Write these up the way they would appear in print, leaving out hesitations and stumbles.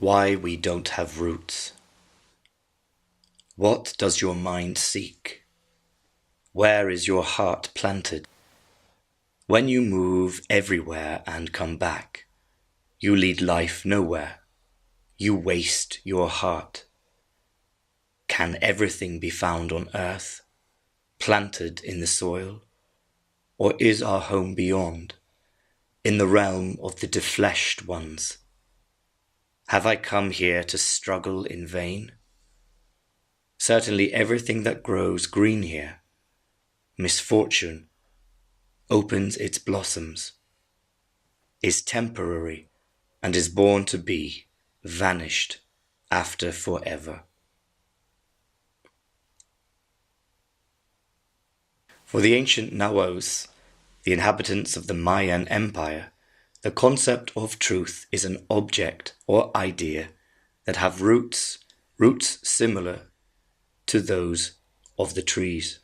Why we don't have roots. What does your mind seek? Where is your heart planted? When you move everywhere and come back, you lead life nowhere. You waste your heart. Can everything be found on earth, planted in the soil? Or is our home beyond, in the realm of the defleshed ones? Have I come here to struggle in vain? Certainly everything that grows green here, misfortune, opens its blossoms, is temporary, and is born to be, vanished, after forever. For the ancient Nahuas, the inhabitants of the Mayan Empire, the concept of truth is an object or idea that have roots similar to those of the trees.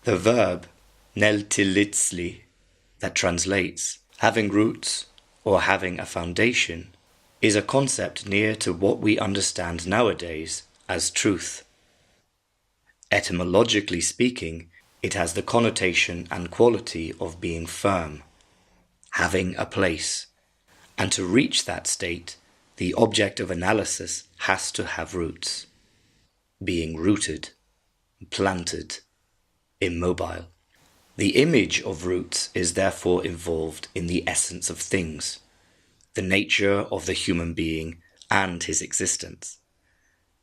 The verb neltilitzli, that translates having roots or having a foundation, is a concept near to what we understand nowadays as truth. Etymologically speaking, it has the connotation and quality of being firm, having a place, and to reach that state, the object of analysis has to have roots, being rooted, planted, immobile. The image of roots is therefore involved in the essence of things, the nature of the human being and his existence.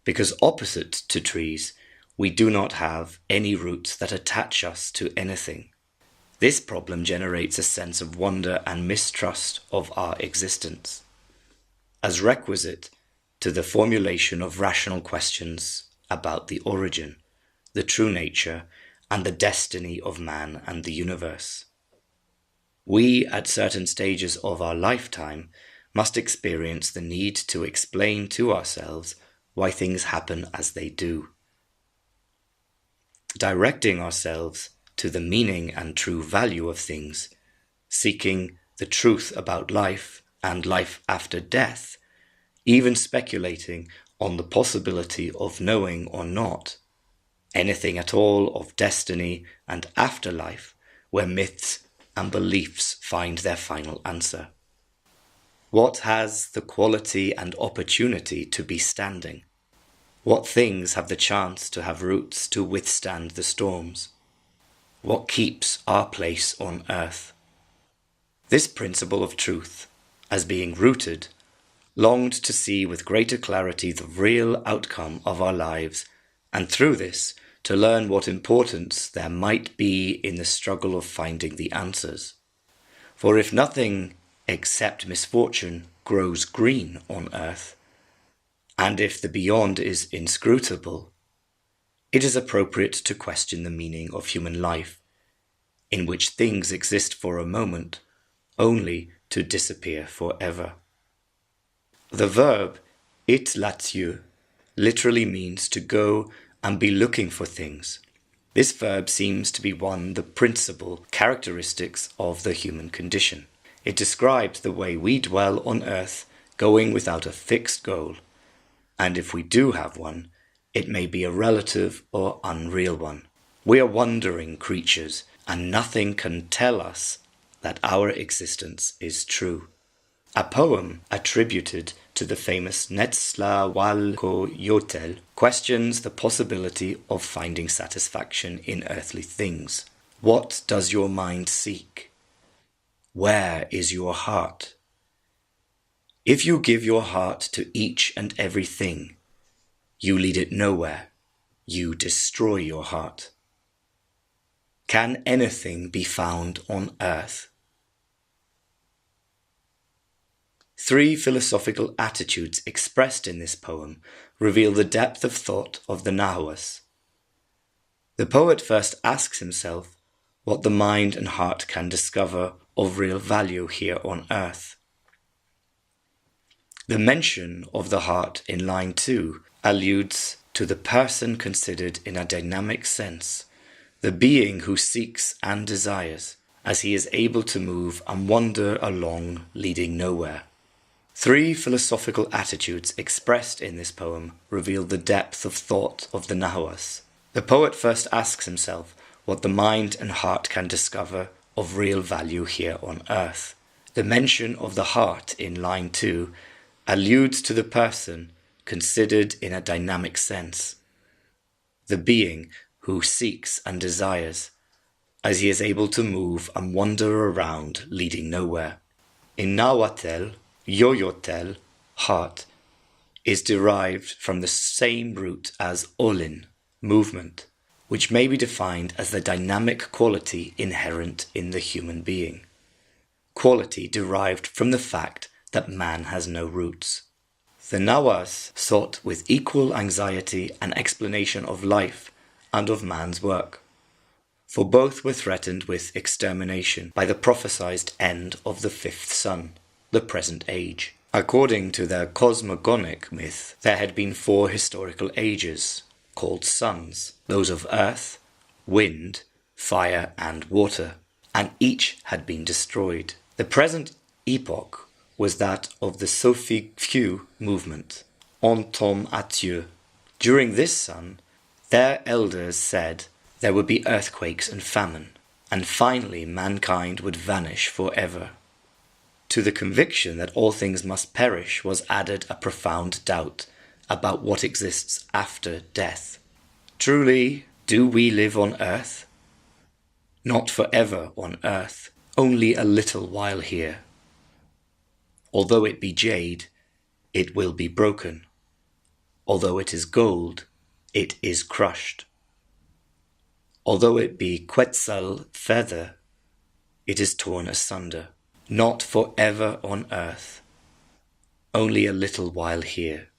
Because opposite to trees, we do not have any roots that attach us to anything. This problem generates a sense of wonder and mistrust of our existence, as requisite to the formulation of rational questions about the origin, the true nature, and the destiny of man and the universe. We, at certain stages of our lifetime, must experience the need to explain to ourselves why things happen as they do. Directing ourselves to the meaning and true value of things, seeking the truth about life and life after death, even speculating on the possibility of knowing or not anything at all of destiny and afterlife, where myths and beliefs find their final answer. What has the quality and opportunity to be standing? What things have the chance to have roots to withstand the storms? What keeps our place on earth? This principle of truth, as being rooted, longed to see with greater clarity the real outcome of our lives, and through this to learn what importance there might be in the struggle of finding the answers. For if nothing except misfortune grows green on earth, and if the beyond is inscrutable, it is appropriate to question the meaning of human life, in which things exist for a moment, only to disappear forever. The verb itlatyu literally means to go and be looking for things. This verb seems to be one of the principal characteristics of the human condition. It describes the way we dwell on earth, going without a fixed goal, and if we do have one, it may be a relative or unreal one. We are wandering creatures, and nothing can tell us that our existence is true. A poem attributed to the famous Nezahualcóyotl questions the possibility of finding satisfaction in earthly things. What does your mind seek? Where is your heart? If you give your heart to each and everything, you lead it nowhere. You destroy your heart. Can anything be found on earth? 3 philosophical attitudes expressed in this poem reveal the depth of thought of the Nahuas. The poet first asks himself what the mind and heart can discover of real value here on earth. The mention of the heart in line 2 alludes to the person considered in a dynamic sense, the being who seeks and desires, as he is able to move and wander along leading nowhere. Three philosophical attitudes expressed in this poem reveal the depth of thought of the Nahuas. The poet first asks himself what the mind and heart can discover of real value here on earth. The mention of the heart in line 2 alludes to the person considered in a dynamic sense, the being who seeks and desires, as he is able to move and wander around, leading nowhere. In Nahuatl, Yoyotel, heart, is derived from the same root as olin, movement, which may be defined as the dynamic quality inherent in the human being. Quality derived from the fact that man has no roots. The Nahuas sought with equal anxiety an explanation of life and of man's work, for both were threatened with extermination by the prophesied end of the fifth sun, the present age. According to their cosmogonic myth, there had been 4 historical ages, called suns, those of earth, wind, fire, and water, and each had been destroyed. The present epoch was that of the Sophie-Few movement, Entom Atieu. During this sun, their elders said there would be earthquakes and famine, and finally mankind would vanish forever. To the conviction that all things must perish was added a profound doubt about what exists after death. Truly, do we live on earth? Not forever on earth, only a little while here. Although it be jade, it will be broken. Although it is gold, it is crushed. Although it be quetzal feather, it is torn asunder. Not forever on earth, only a little while here.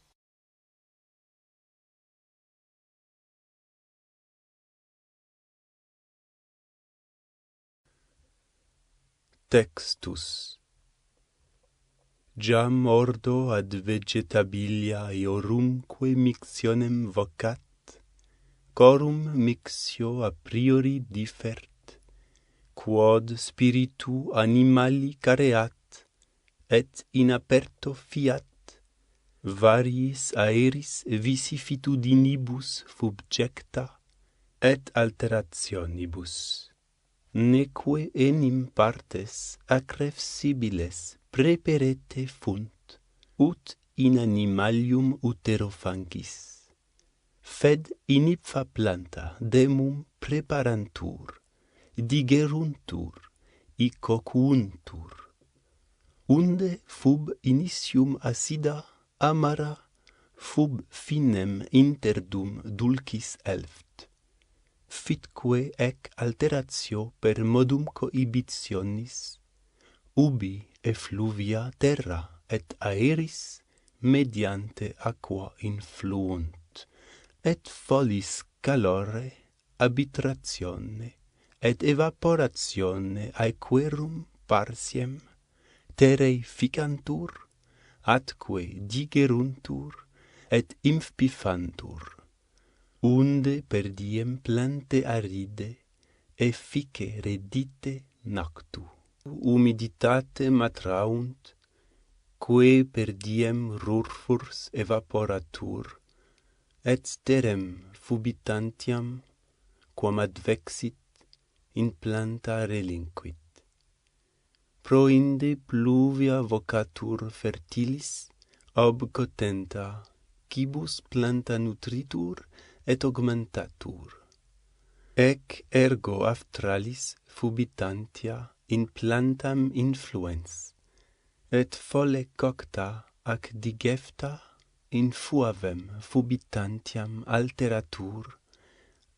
Textus. Jam ordo ad vegetabilia iorumque mixionem vocat, corum mixio a priori differt, quod spiritu animali careat, et in aperto fiat, variis aeris visifitudinibus subjecta, et alterationibus. Neque enim partes accrescibiles preperete funt, ut in animalium uterofancis. Fed in ipsa planta demum preparantur, digeruntur, icocuuntur. Unde fub initium acida amara, fub finem interdum dulcis elft. Fitque ec alteratio per modum coibitionis, ubi effluvia terra et aeris mediante aqua influunt, et folis calore arbitratione et evaporatione aequerum parsiem terrei ficantur, atque digeruntur et infipantur, unde per diem plante aride effice redite noctu. Humiditate matraunt, quae per diem rurfurs evaporatur, et sterem fubitantiam, quam advexit, in planta relinquit. Proinde pluvia vocatur fertilis, ob cotenta, quibus planta nutritur et augmentatur. Ec ergo aftralis fubitantia in plantam influens, et folle cocta ac digefta in fuavem fubitantiam alteratur,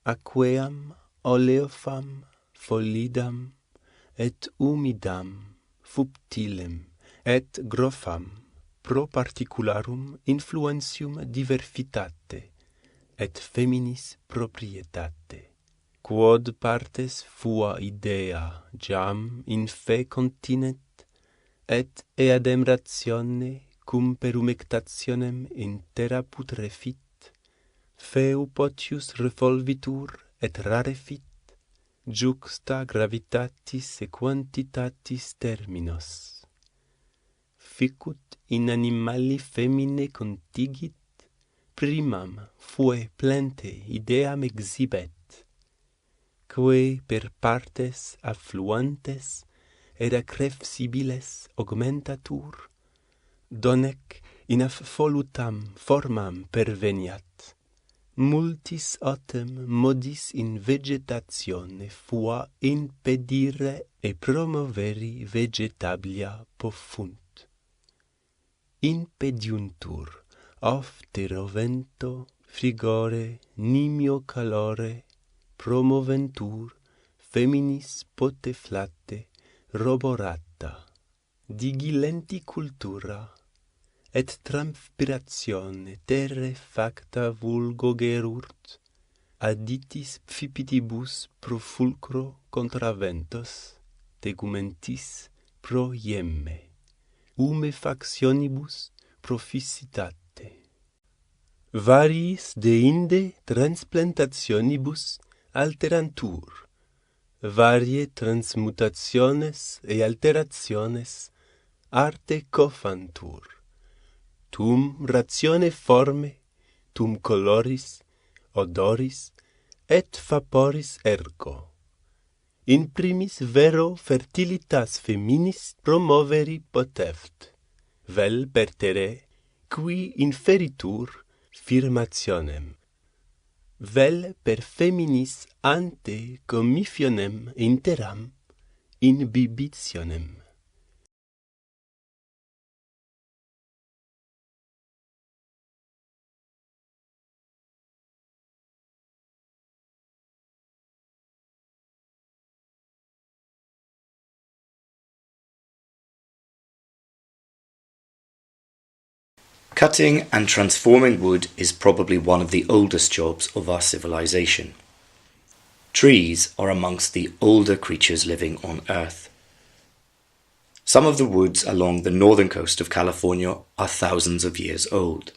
aqueam oleofam folidam et humidam fuptilem et grofam pro particularum influentium diversitate et feminis proprietate. Quod partes fua idea jam in fe continet, et eadem ratione cum per humectationem in terra putrefit, feu potius revolvitur et rarefit, juxta gravitatis et quantitatis terminos. ficut in animali femine contigit, primam fue plente ideam exhibet, quae per partes affluentes et accrescibiles augmentatur, donec in affolutam formam perveniat, multis autem modis in vegetatione fua impedire e promoveri vegetablia pofunt. Impediuntur oftero vento, frigore, nimio calore, promoventur feminis pote flate, roborata, digilenti cultura, et transpiratione terre facta vulgo gerurt, additis pfipitibus pro fulcro contraventos, tegumentis pro iemme, umefactionibus proficitate. Variis deinde transplantationibus alterantur, varie transmutationes e alterationes arte cofantur, tum ratione forme, tum coloris, odoris, et vaporis ergo. In primis vero fertilitas feminis promoveri poteft, vel pertere, qui inferitur firmationem, vel per feminis ante commissionem interam inhibitionem. Cutting and transforming wood is probably one of the oldest jobs of our civilization. Trees are amongst the older creatures living on Earth. Some of the woods along the northern coast of California are thousands of years old.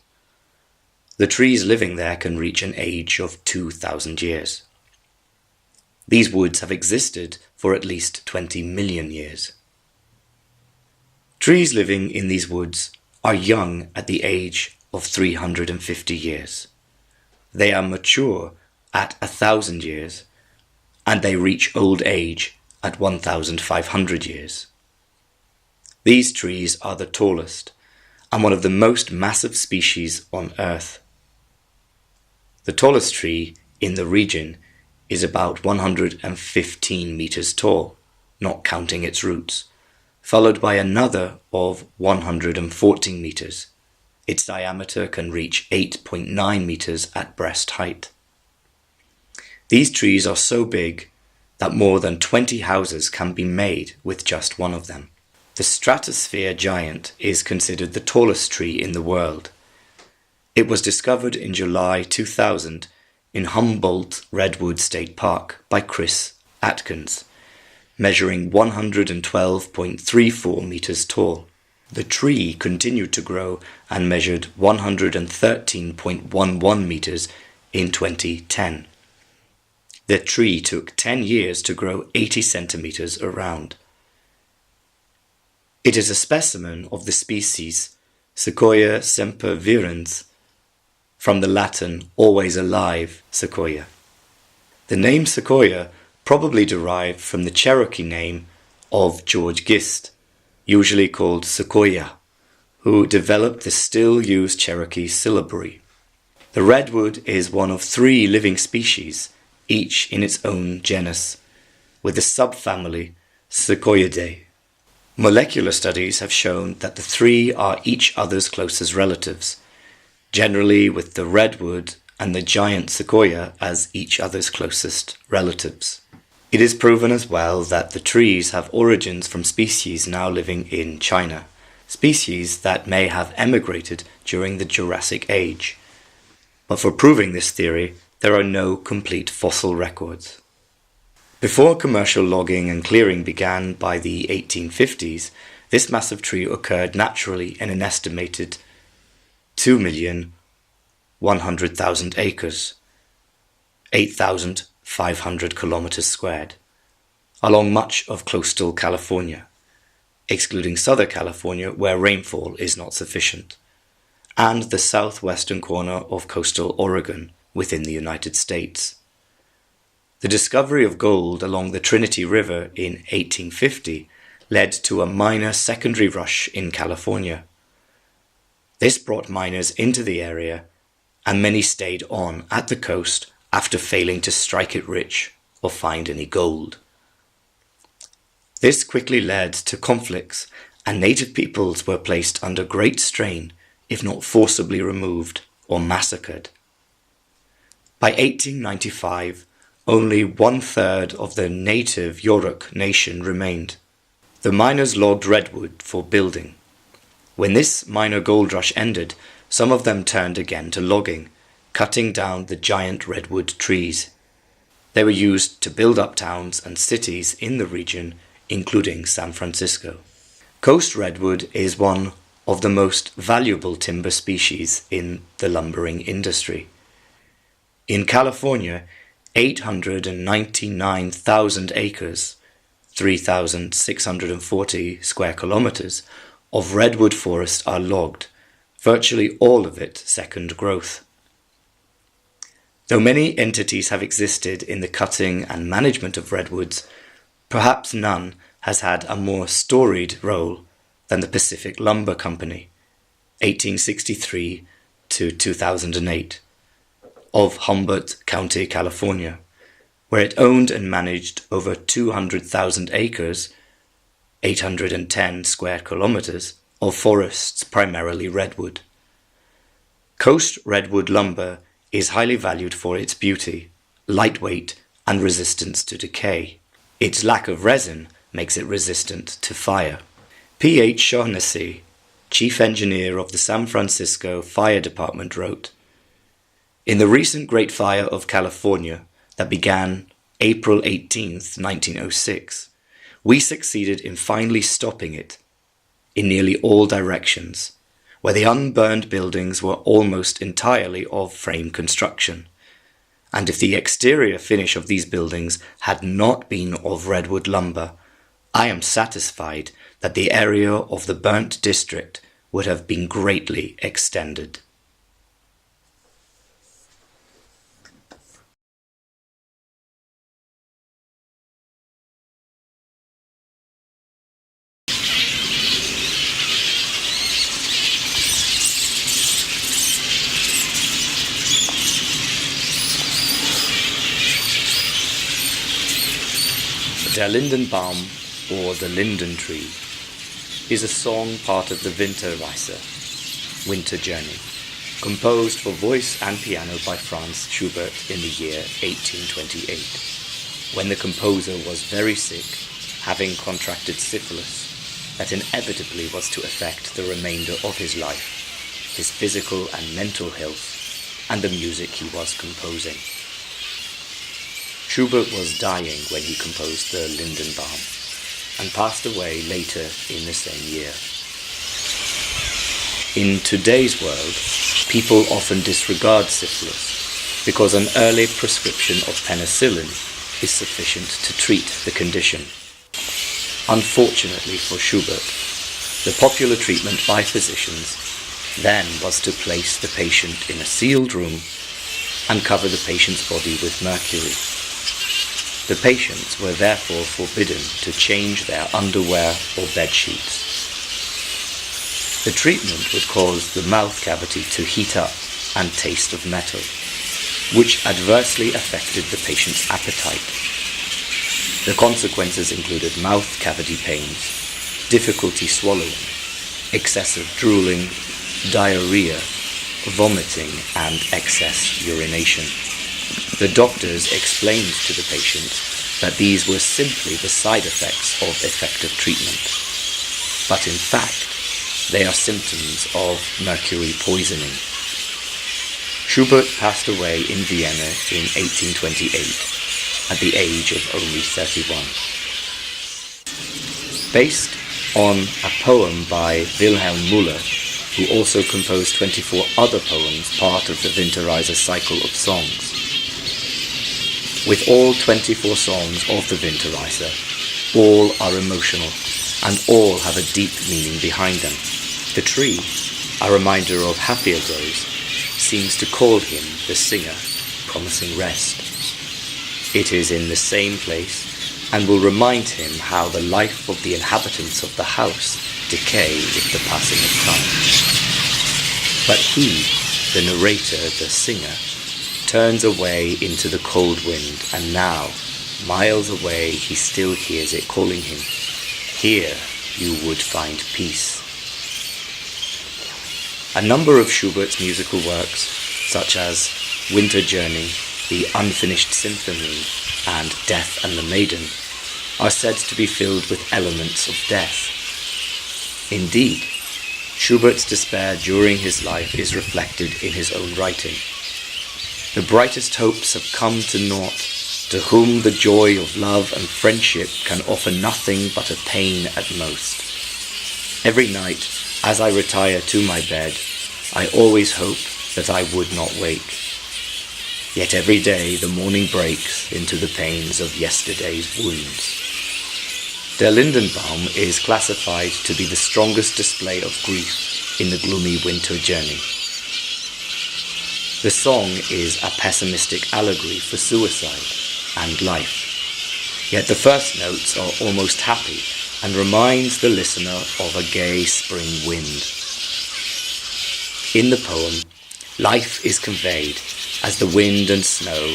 The trees living there can reach an age of 2,000 years. These woods have existed for at least 20 million years. Trees living in these woods are young at the age of 350 years. They are mature at 1,000 years, and they reach old age at 1,500 years. These trees are the tallest and one of the most massive species on Earth. The tallest tree in the region is about 115 meters tall, not counting its roots, followed by another of 114 meters. Its diameter can reach 8.9 meters at breast height. These trees are so big that more than 20 houses can be made with just one of them. The stratosphere giant is considered the tallest tree in the world. It was discovered in July 2000 in Humboldt Redwood State Park by Chris Atkins, measuring 112.34 meters tall. The tree continued to grow and measured 113.11 meters in 2010. The tree took 10 years to grow 80 centimeters around. It is a specimen of the species Sequoia sempervirens, from the Latin always alive sequoia. The name sequoia probably derived from the Cherokee name of George Gist, usually called Sequoia, who developed the still-used Cherokee syllabary. The redwood is one of 3 living species, each in its own genus, with the subfamily Sequoiidae. Molecular studies have shown that the 3 are each other's closest relatives, generally with the redwood and the giant sequoia as each other's closest relatives. It is proven as well that the trees have origins from species now living in China, species that may have emigrated during the Jurassic Age. But for proving this theory, there are no complete fossil records. Before commercial logging and clearing began by the 1850s, this massive tree occurred naturally in an estimated 2,100,000 acres, 8,500 kilometers squared, along much of coastal California. excluding Southern California where rainfall is not sufficient, and the southwestern corner of coastal Oregon within the United States. The discovery of gold along the Trinity River in 1850 led to a minor secondary rush in California. This brought miners into the area, and many stayed on at the coast after failing to strike it rich or find any gold. This quickly led to conflicts, and native peoples were placed under great strain, if not forcibly removed or massacred. By 1895, only 1/3 of the native Yurok nation remained. The miners logged redwood for building. When this minor gold rush ended, some of them turned again to logging, cutting down the giant redwood trees. They were used to build up towns and cities in the region, including San Francisco. Coast redwood is one of the most valuable timber species in the lumbering industry. In California, 899,000 acres, 3,640 square kilometers, of redwood forest are logged, virtually all of it second growth. Though many entities have existed in the cutting and management of redwoods, perhaps none has had a more storied role than the Pacific Lumber Company, 1863 to 2008, of Humboldt County, California, where it owned and managed over 200,000 acres, 810 square kilometers, of forests primarily redwood. Coast redwood lumber is highly valued for its beauty, lightweight, and resistance to decay. Its lack of resin makes it resistant to fire. P.H. Shaughnessy, chief engineer of the San Francisco Fire Department, wrote, "In the recent Great Fire of California that began April 18, 1906, we succeeded in finally stopping it in nearly all directions, where the unburned buildings were almost entirely of frame construction. And if the exterior finish of these buildings had not been of redwood lumber, I am satisfied that the area of the burnt district would have been greatly extended." Der Lindenbaum, or the Linden Tree, is a song part of the Winterreise, Winter Journey, composed for voice and piano by Franz Schubert in the year 1828, when the composer was very sick, having contracted syphilis, that inevitably was to affect the remainder of his life, his physical and mental health, and the music he was composing. Schubert was dying when he composed the Lindenbaum, and passed away later in the same year. In today's world, people often disregard syphilis because an early prescription of penicillin is sufficient to treat the condition. Unfortunately for Schubert, the popular treatment by physicians then was to place the patient in a sealed room and cover the patient's body with mercury. The patients were therefore forbidden to change their underwear or bed sheets. The treatment would cause the mouth cavity to heat up and taste of metal, which adversely affected the patient's appetite. The consequences included mouth cavity pains, difficulty swallowing, excessive drooling, diarrhea, vomiting, and excess urination. The doctors explained to the patient that these were simply the side effects of effective treatment, but in fact, they are symptoms of mercury poisoning. Schubert passed away in Vienna in 1828 at the age of only 31. Based on a poem by Wilhelm Müller, who also composed 24 other poems part of the Winterreise cycle of songs. With all 24 songs of the Winterreise, all are emotional and all have a deep meaning behind them. The tree, a reminder of happier days, seems to call him the singer, promising rest. It is in the same place and will remind him how the life of the inhabitants of the house decay with the passing of time. But he, the narrator, the singer, turns away into the cold wind, and now, miles away, he still hears it calling him. Here you would find peace. A number of Schubert's musical works, such as Winter Journey, the Unfinished Symphony, and Death and the Maiden, are said to be filled with elements of death. Indeed, Schubert's despair during his life is reflected in his own writing. The brightest hopes have come to naught, to whom the joy of love and friendship can offer nothing but a pain at most. Every night, as I retire to my bed, I always hope that I would not wake. Yet every day the morning breaks into the pains of yesterday's wounds. Der Lindenbaum is classified to be the strongest display of grief in the gloomy winter journey. The song is a pessimistic allegory for suicide and life. Yet the first notes are almost happy and reminds the listener of a gay spring wind. In the poem, life is conveyed as the wind and snow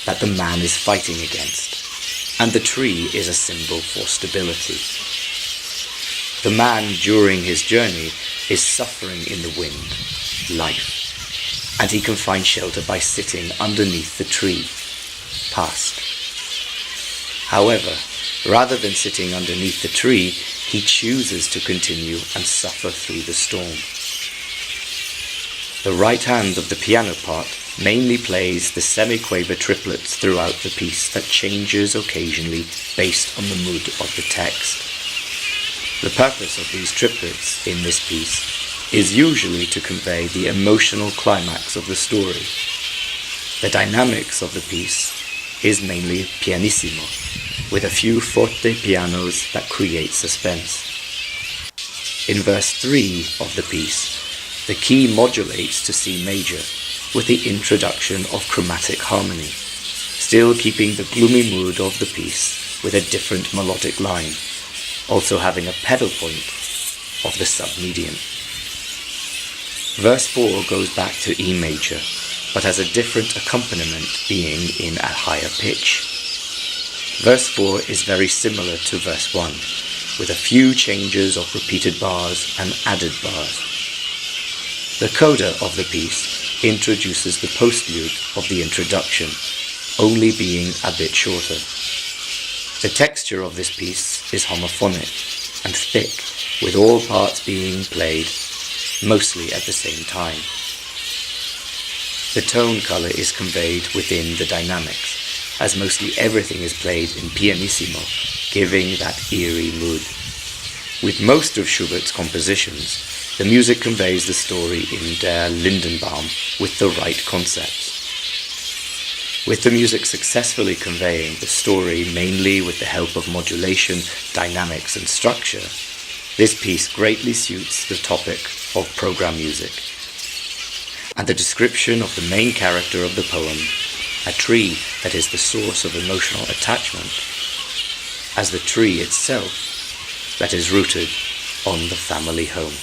that the man is fighting against, and the tree is a symbol for stability. The man during his journey is suffering in the wind, life, and he can find shelter by sitting underneath the tree, past. However, rather than sitting underneath the tree, he chooses to continue and suffer through the storm. The right hand of the piano part mainly plays the semiquaver triplets throughout the piece that changes occasionally based on the mood of the text. The purpose of these triplets in this piece is usually to convey the emotional climax of the story. The dynamics of the piece is mainly pianissimo, with a few forte pianos that create suspense. In verse 3 of the piece, the key modulates to C major, with the introduction of chromatic harmony, still keeping the gloomy mood of the piece with a different melodic line, also having a pedal point of the submedian. Verse 4 goes back to E major, but has a different accompaniment being in a higher pitch. Verse 4 is very similar to verse 1, with a few changes of repeated bars and added bars. The coda of the piece introduces the postlude of the introduction, only being a bit shorter. The texture of this piece is homophonic and thick, with all parts being played mostly at the same time. The tone color is conveyed within the dynamics, as mostly everything is played in pianissimo, giving that eerie mood. With most of Schubert's compositions, the music conveys the story in Der Lindenbaum with the right concepts. With the music successfully conveying the story mainly with the help of modulation, dynamics and structure, this piece greatly suits the topic of program music. And the description of the main character of the poem, a tree that is the source of emotional attachment, as the tree itself that is rooted on the family home.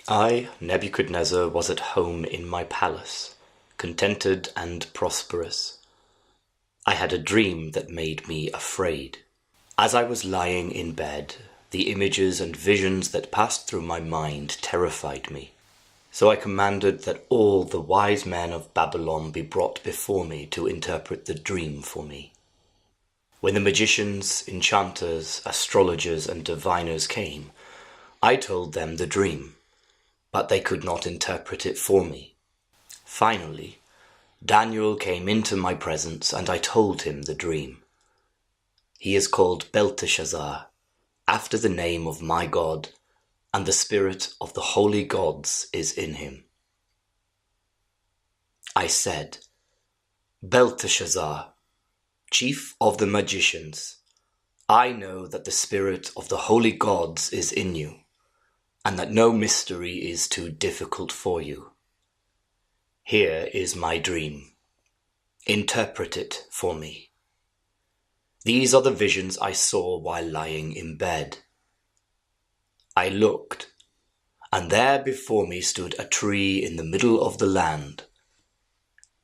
I, Nebuchadnezzar, was at home in my palace, contented and prosperous. I had a dream that made me afraid. As I was lying in bed, the images and visions that passed through my mind terrified me. So I commanded that all the wise men of Babylon be brought before me to interpret the dream for me. When the magicians, enchanters, astrologers, and diviners came, I told them the dream, but they could not interpret it for me. Finally, Daniel came into my presence, and I told him the dream. He is called Belteshazzar, after the name of my God, and the spirit of the holy gods is in him. I said, Belteshazzar, chief of the magicians, I know that the spirit of the holy gods is in you, and that no mystery is too difficult for you. Here is my dream. Interpret it for me. These are the visions I saw while lying in bed. I looked, and there before me stood a tree in the middle of the land.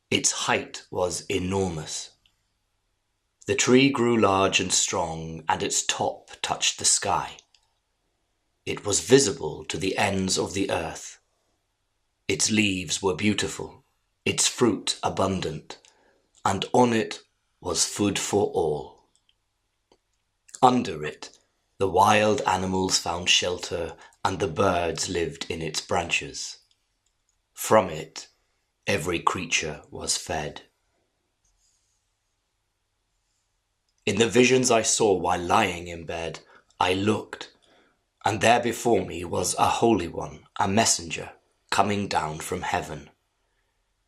Its height was enormous. The tree grew large and strong, and its top touched the sky. It was visible to the ends of the earth. Its leaves were beautiful, its fruit abundant, and on it was food for all. Under it, the wild animals found shelter, and the birds lived in its branches. From it, every creature was fed. In the visions I saw while lying in bed, I looked, and there before me was a holy one, a messenger, coming down from heaven.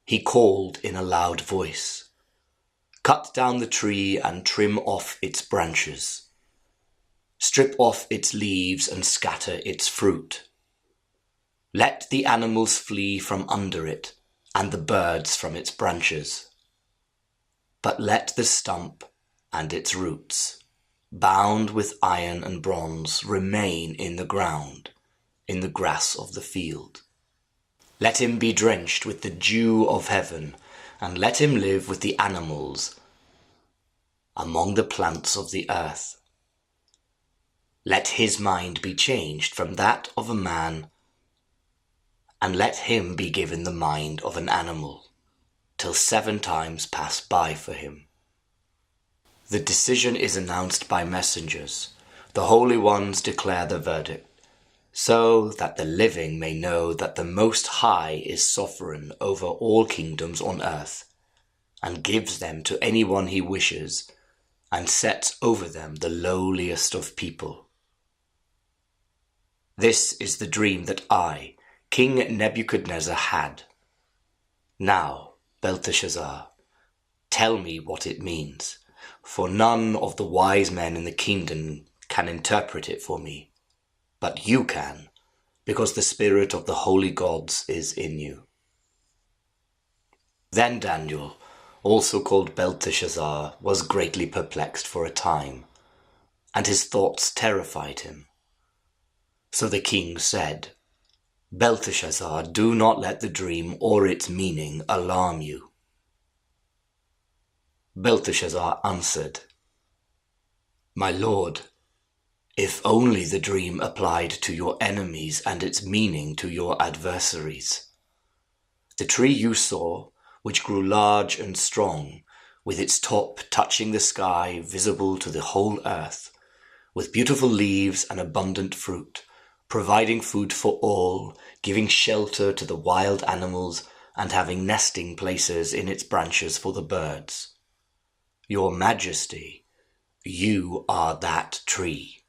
He called in a loud voice, Cut down the tree and trim off its branches. Strip off its leaves and scatter its fruit. Let the animals flee from under it, and the birds from its branches. But let the stump and its roots, bound with iron and bronze, remain in the ground, in the grass of the field. Let him be drenched with the dew of heaven, and let him live with the animals among the plants of the earth. Let his mind be changed from that of a man, and let him be given the mind of an animal, till 7 times pass by for him. The decision is announced by messengers. The holy ones declare the verdict, so that the living may know that the Most High is sovereign over all kingdoms on earth, and gives them to anyone he wishes, and sets over them the lowliest of people. This is the dream that I, King Nebuchadnezzar, had. Now, Belteshazzar, tell me what it means, for none of the wise men in the kingdom can interpret it for me, but you can, because the spirit of the holy gods is in you. Then Daniel, also called Belteshazzar, was greatly perplexed for a time, and his thoughts terrified him. So the king said, Belteshazzar, do not let the dream or its meaning alarm you. Belteshazzar answered, My lord, if only the dream applied to your enemies and its meaning to your adversaries. The tree you saw, which grew large and strong, with its top touching the sky, visible to the whole earth, with beautiful leaves and abundant fruit, providing food for all, giving shelter to the wild animals, and having nesting places in its branches for the birds. Your Majesty, you are that tree.